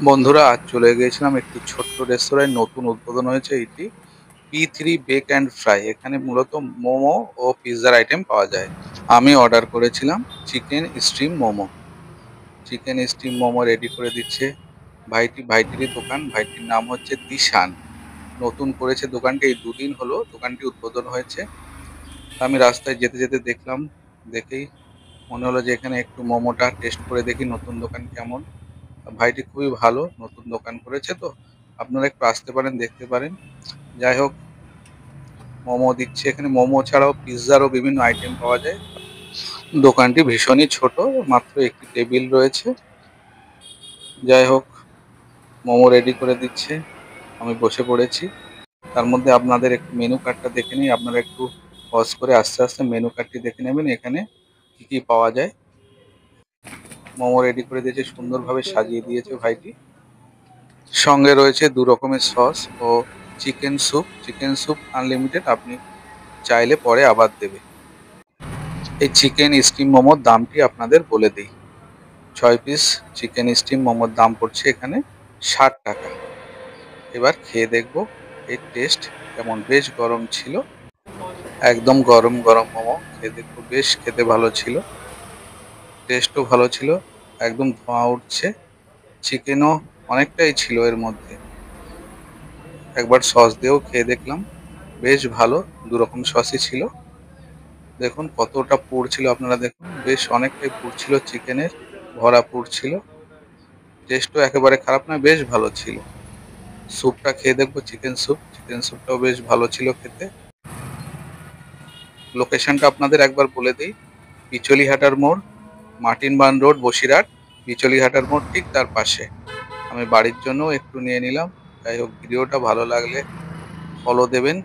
বন্ধুরা, আজ চলে গিয়েছিলাম একটি ছোট্ট রেস্তোরাঁয়। নতুন উদ্বোধন হয়েছে এটি, P3 বেক অ্যান্ড ফ্রাই। এখানে মূলত মোমো ও পিৎজার আইটেম পাওয়া যায়। আমি অর্ডার করেছিলাম chicken steam momo. Chicken steam momo ready করে দিচ্ছে ভাইটিরই দোকান। ভাইটির নাম হচ্ছে দিশান। নতুন করেছে দোকানটি, এই দুদিন হলো দোকানটি উদ্বোধন হয়েছে। আমি রাস্তায় যেতে যেতে দেখলাম, দেখেই মনে হলো যে এখানে একটু মোমোটা টেস্ট করে দেখি নতুন দোকান কেমন। ভাইটি খুবই ভালো, নতুন দোকান করেছে তো আপনারা একটু আসতে পারেন, দেখতে পারেন। যাই হোক, মোমো দিচ্ছে এখানে। মোমো ছাড়াও পিৎজারও বিভিন্ন আইটেম পাওয়া যায়। দোকানটি ভীষণই ছোট, মাত্র একটি টেবিল রয়েছে। যাই হোক, মোমো রেডি করে দিচ্ছে, আমি বসে পড়েছি। তার মধ্যে আপনাদের একটু মেনু কার্ডটা দেখে নিই। আপনারা একটু পজ করে আস্তে আস্তে মেনু কার্ডটি দেখে নেবেন, এখানে কি কি পাওয়া যায়। মোমো রেডি করে দিয়েছে, সুন্দরভাবে সাজিয়ে দিয়েছে ভাইটি। সঙ্গে রয়েছে দু রকমের সস ও chicken soup. Chicken soup unlimited, আপনি চাইলে পরে আবার দেবে। এই চিকেন স্টিম মোমোর দামটি আপনাদের বলে দিই। 6 পিস চিকেন স্টিম মোমোর দাম পড়ছে এখানে 60 টাকা। এবার খেয়ে দেখবো এর টেস্ট কেমন। বেশ গরম ছিল, একদম গরম গরম মোমো। খেয়ে দেখবো, বেশ খেতে ভালো ছিল, টেস্টও ভালো ছিল। একদম ধোঁয়া উঠছে। চিকেনও অনেকটাই ছিল এর মধ্যে। একবার সস দিয়েও খেয়ে দেখলাম, বেশ ভালো। দু রকম সসই ছিল। দেখুন কতটা পুর ছিল, আপনারা দেখুন, বেশ অনেকটাই পুর ছিল চিকেনের, ভরা পুর ছিল। টেস্টও একেবারে খারাপ নয়, বেশ ভালো ছিল। স্যুপটা খেয়ে দেখবো, চিকেন স্যুপ। চিকেন স্যুপটাও বেশ ভালো ছিল খেতে। লোকেশনটা আপনাদের একবার বলে দিই। বিচলিহাটার মোড়, মার্টিন বান রোড, বসিরহাট। বিচলিহাটার মোড় ঠিক তার পাশে। আমি বাড়ির জন্য একটু নিয়ে নিলাম। যাই হোক, ভিডিওটা ভালো লাগলে ফলো দেবেন।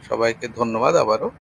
সবাইকে ধন্যবাদ আবারও।